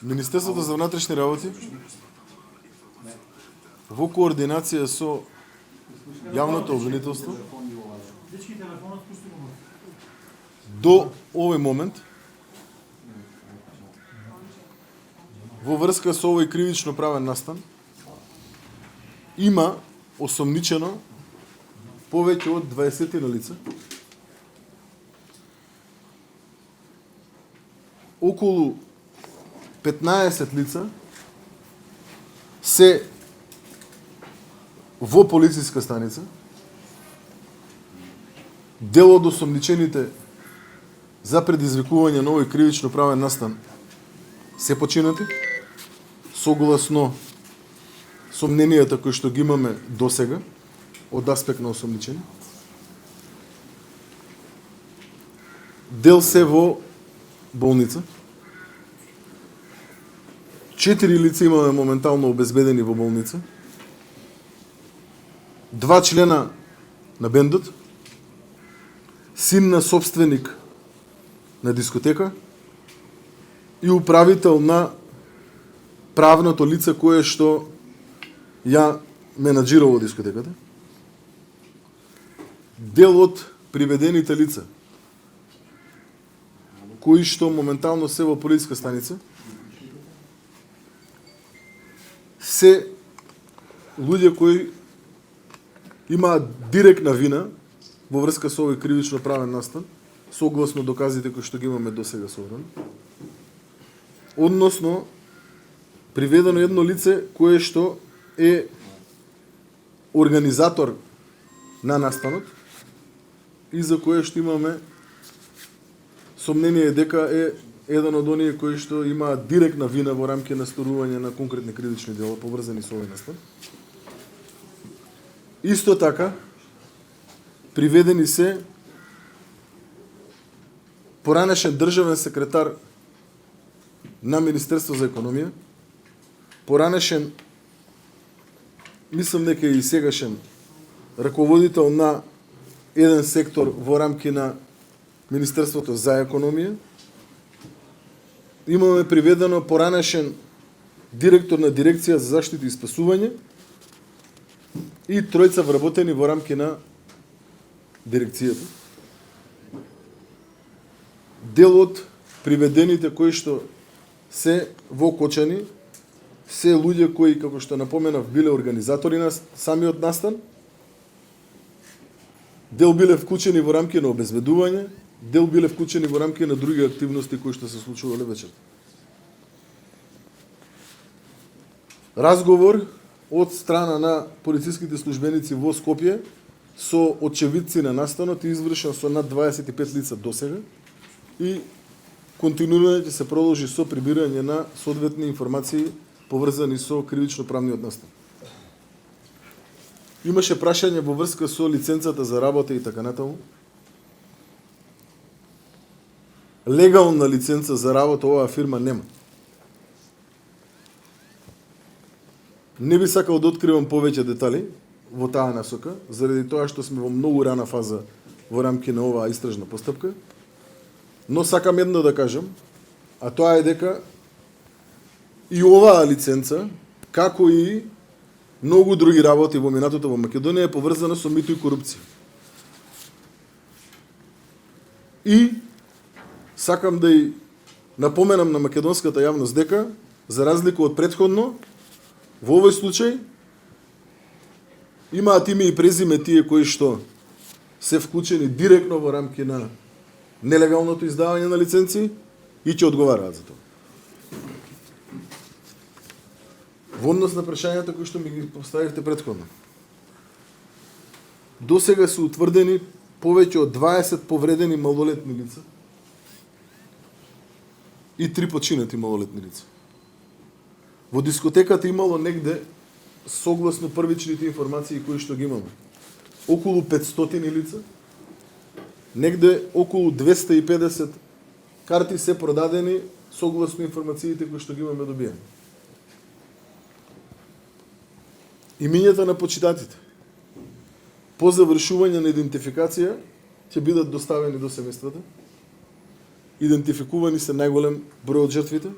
Министерството за внатрешни работи во координација со јавното обвинителство до овој момент во врска со овој кривично правен настан има осомничено повеќе од 20 лица, околу 15 лица се во полициска станица, дел од осомничените за предизвикување на овој кривично правен настан се починати, согласно сомненијата кои што ги имаме досега од аспект на осомничени. Дел се во болница. 4 лица имаме моментално обезбедени во болница. 2 члена на бендот, син на собственик на дискотека и управител на правното лице кое што ја менаџирало дискотеката. Дел од приведените лица кои што моментално се во полициска станица се луѓе кои имаат директна вина во врска со овој кривично правен настан, согласно доказите кои што ги имаме досега собрани. Односно, приведено едно лице кое што е организатор на настанот и за кое што имаме сомнение дека е еден од оние кои што имаат директна вина во рамки на сторување на конкретни кривични дела поврзани со овој настан. Исто така, приведени се поранешен државен секретар на Министерство за економија, поранешен, мислам дека и сегашен раководител на еден сектор во рамки на Министерството за економија. Имаме приведено поранешен директор на дирекција за заштита и спасување и тројца вработени во рамки на дирекцијата. Дел од приведените кои што се во Кочани се луѓе кои, како што напоменав, биле организатори на самиот настан, дел биле вклучени во рамки на обезбедување, дел биле вклучени во рамки на други активности кои што се случувале вечерта. Разговор од страна на полициските службеници во Скопје со очевидци на настанот извршен со над 25 лица досега и континуирано ќе се продолжи со прибирање на соодветни информации поврзани со кривично правниот настан. Имаше прашање во врска со лиценцата за работа и така натаму. Легална лиценца за работа оваа фирма нема. Не би сакал да откривам повеќе детали во таа насока, заради тоа што сме во многу рана фаза во рамки на оваа истражна постапка, но сакам едно да кажам, а тоа е дека и оваа лиценца, како и многу други работи во минатото во Македонија е поврзана со мито и корупција. И сакам да и напоменам на македонската јавност дека, за разлика од претходно, во овој случај имаат име и презиме тие кои што се вклучени директно во рамки на нелегалното издавање на лиценци и ќе одговараат за тоа. Во однос на прашањата кои што ми ги поставивте претходно. Досега се утврдени повеќе од 20 повредени малолетни лица и 3 починати малолетни лица. Во дискотеката имало негде, согласно првичните информации кои што ги имаме, околу 500 лица, негде околу 250 карти се продадени согласно информациите кои што ги имаме добиени. Имињата на почитатите по завршување на идентификација ќе бидат доставени до семејствата. Идентификувани се најголем број од жртвите.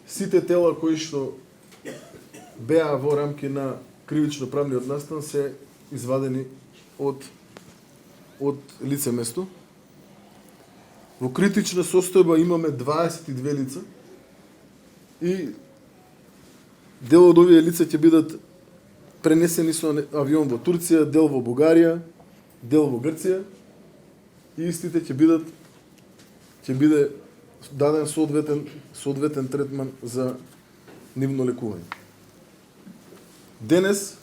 сите тела кои што беа во рамки на кривично-правниот настан се извадени од лице место. Во критична состојба имаме 22 лица и дел од овие лица ќе бидат пренесени со авион во Турција, дел во Бугарија, дел во Грција и истите ќе биде даден соодветен третман за нивно лекување. Денес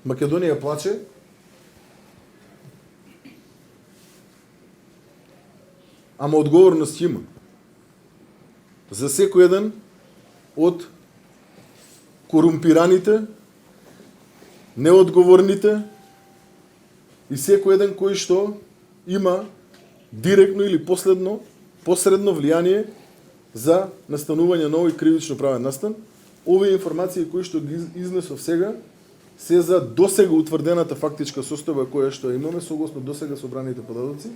Македонија плаче ама одговорност има за секој еден од корумпираните, неодговорните и секој еден кој што има директно или посредно влијание за настанување на овој кривично правен настан. Овие информации кои што ги изнесов сега се за досега утврдената фактичка состојба која што имаме согласно досега собраните податоци.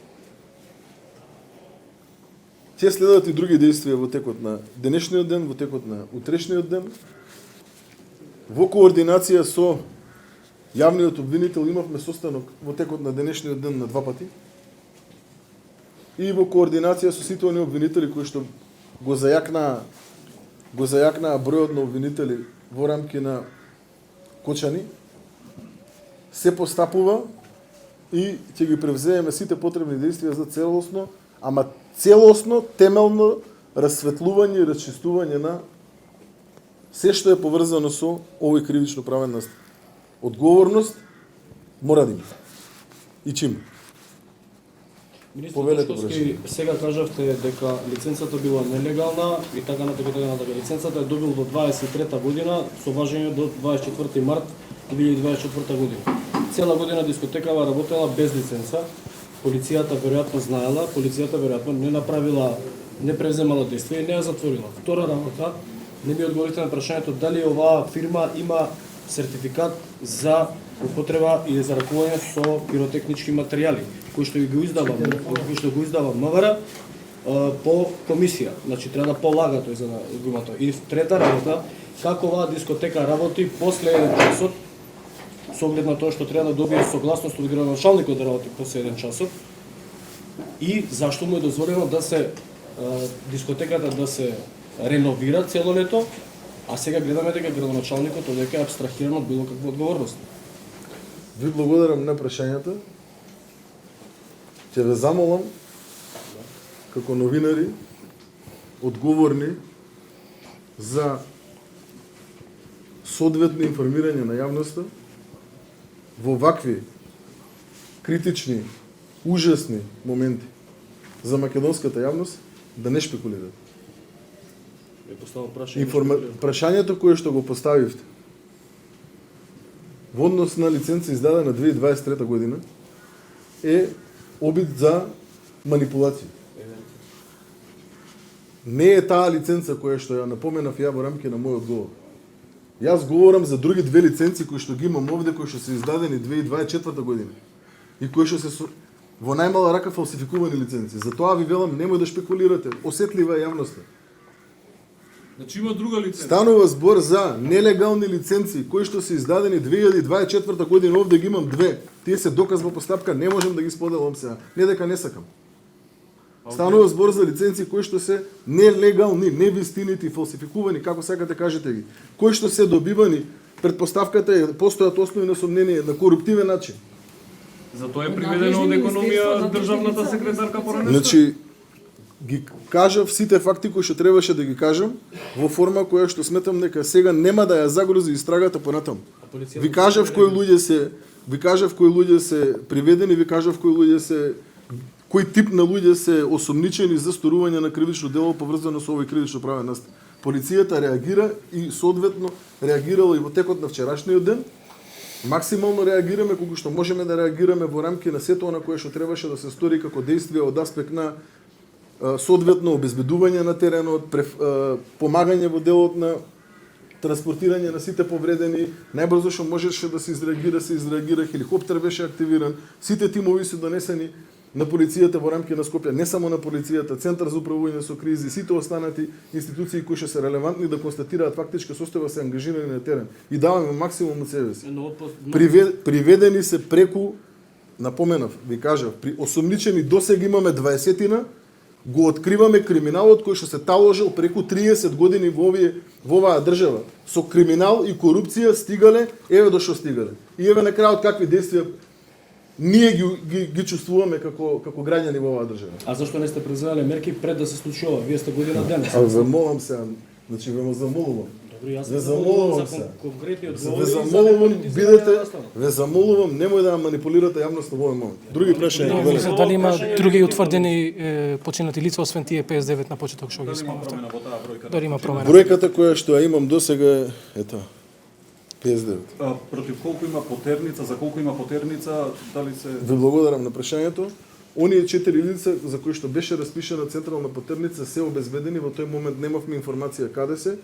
Ќе следат и други действија во текот на денешниот ден, во текот на утрешниот ден. Во координација со јавниот обвинител имавме состанок во текот на денешниот ден на 2 пати. И во координација со сите оние обвинители кои што го зајакнаа бројот на обвинители во рамки на Кочани, се постапува и ќе ги превзееме сите потребни действија за целосно, темелно расветлување и расчистување на се што е поврзано со овој кривично правен настан. Одговорност мора да има. И чим? Министр Тошковски, сега кажавте дека лиценцата била нелегална и така натака. Лиценцата е добил до 23 година со важење до 24 март 2024 година. Цела година дискотекава работела без лиценца. Полицијата веројатно знаела, полицијата веројатно не превземала действие и не ја затворила. Втора работа, не ми одговорите на прашањето дали оваа фирма има сертификат за употреба и за ракување со пиротехнички материјали, кои што го издава МВР по комисија. Значи треба да полага тој за да го има тој. И трета работа, како оваа дискотека работи после 1 часот, со оглед на тоа што треба да добие согласност од градоначалникот да работи после 1 часот, и зашто му е дозволено да се дискотеката да се реновира цело лето, а сега гледаме дека градоначалникот одека е абстрахиран од било каква одговорност. Ви благодарам на прашањата. Ќе ве замолам како новинари одговорни за соодветно информирање на јавноста во вакви критични, ужасни моменти за македонската јавност да не шпекулираат. Прашањето кое што го поставивте во однос на лиценца издадена 2023 година е обид за манипулација. Не е таа лиценца која што ја напоменав ја во рамки на мојот одговор. Јас говорам за други две лиценци кои што ги имам овде, кои што се издадени 2024 година и кои што се во најмала рака фалсификувани лиценци. Затоа ви велам, немој да шпекулирате, осетлива е јавноста. Значи има друга лиценца. Станува збор за нелегални лиценци кои што се издадени 2024 година, овде ги имам две. Тие се доказ во постапка, не можам да ги споделам сега. Не дека не сакам. Станува збор за лиценци кои што се нелегални, невистинити, фалсификувани, како сакате кажете ги. Кои што се добивани, предпоставката е постојат основи на сомнение на коруптивен начин. Затоа е приведено од економија државната секретарка поранешно. Значи ги кажав сите факти кои што требаше да ги кажам во форма која што сметам дека сега нема да ја загрози истрагата понатаму. Ви кажав кои луѓе се приведени, ви кажав кој тип на луѓе се осомничени за сторување на кривично дело поврзано со овој кривично правен настан. Полицијата реагира и соодветно реагирала и во текот на вчерашниот ден. Максимално реагираме кога што можеме да реагираме во рамки на сето она кое што требаше да се стори како действие од аспект на соодветно обезбедување на теренот, помагање во делот на транспортирање на сите повредени, најбрзо што можеше да се изреагира, хеликоптер беше активиран, сите тимови се донесени на полицијата во рамки на Скопје, не само на полицијата, Центар за управување со кризи, сите останати институции кои што се релевантни да констатираат фактичка состојба се ангажирани на терен и даваме максимум од себе си. Приведени се преку, напоменав, ви кажав, при осомничени досега имаме 20-тина, го откриваме криминалот кој што се таложил преку 30 години во оваа држава. Со криминал и корупција стигале, еве до што стигале. И еве на крајот какви действија ние ги чувствуваме како граѓани во оваа држава. А зашто не сте презеле мерки пред да се случи ова? Вие сте година денес. А ве молам се, значи ве замолувам. Добри, јас Ве замолувам за се. конкретни Ве одговори. замолувам, ве замолувам, немој да манипулирате јавноста во овој момент. Други прашања? Не знам дали има други утврдени починати лица освен тие 59 на почеток што ги спомнавте. Дали има промена? Бројката која што ја имам досега е тоа. 59. Против колку има потерница, за колку има потерница, дали се... Ве благодарам на прашањето. Оние 4 лица за кои што беше распишана централна потерница се обезбедени, во тој момент немавме информација каде се.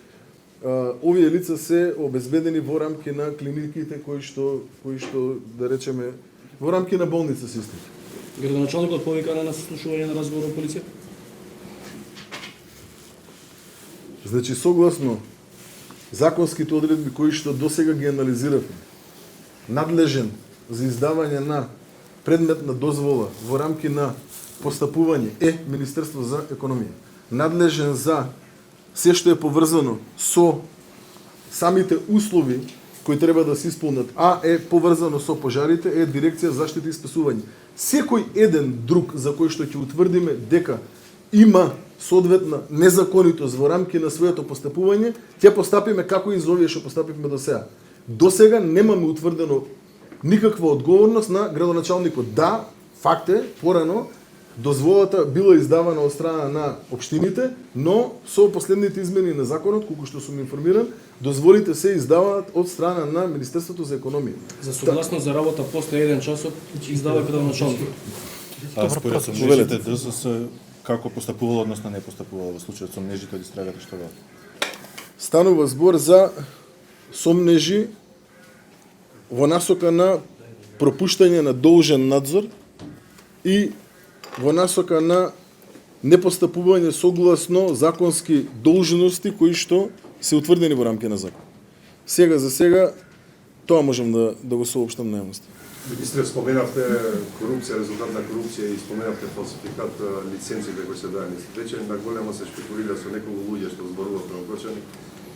Овие лица се обезбедени во рамки на клиниките кои што да речеме во рамки на болница систем. Градоначалникот повикана на слушување на разговор во полиција? Значи согласно законските одредби кои што досега ги анализиравме, надлежен за издавање на предметна дозвола во рамки на постапување е Министерство за економија. Надлежен за се што е поврзано со самите услови кои треба да се исполнат, а е поврзано со пожарите, е Дирекција за заштита и спасување. Секој еден друг за кој што ќе утврдиме дека има соодветна незаконитост во рамки на своето постапување, ќе постапиме како и за овие што постапивме до сега. До сега немаме утврдено никаква одговорност на градоначалникот. Да, факт е, порано дозволата била издавана од страна на општините, но со последните измени на законот, колку што сум информиран, дозволите се издаваат од страна на Министерството за економија. За согласност за работа после 1 часот издава градоначалникот. А според сомнежите ДСС како постапувало, односно не постапувало во случајот сомнежите од истрагата што го? Станува збор за сомнежи во насока на пропуштање на должен надзор и во насока на непостапување согласно законски должности кои што се утврдени во рамки на закон. Сега за сега тоа можам да го соопштам на јавноста. Министре, споменавте корупција, резултат на корупција и споменавте фалсификат лиценците кои се дадени. Веќе на големо се шпекулира со неколку луѓе што зборуваат на Гочани,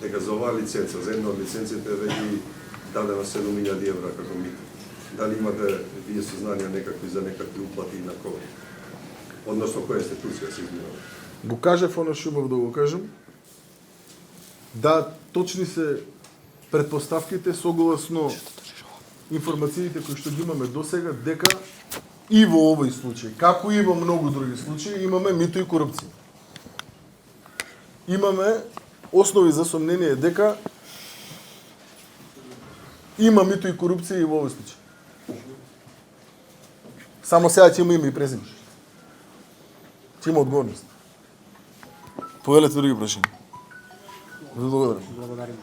дека за оваа лиценца, за една од лиценците веќе дадена 7.000 евра како мито. Дали имате вие сознанија некакви за некакви уплати на кого? Односно која институција се изминува? Го кажав оно што имав да го кажам. Да, точни се предпоставките согласно информациите кои што ги имаме досега дека и во овој случај, како и во многу други случаи, имаме мито и корупција. Имаме основи за сомнение дека има мито и корупција и во овој случај. Само сега ќе има име и презиме. Ќе има одговорност. Повелете други прашања. Благодарам.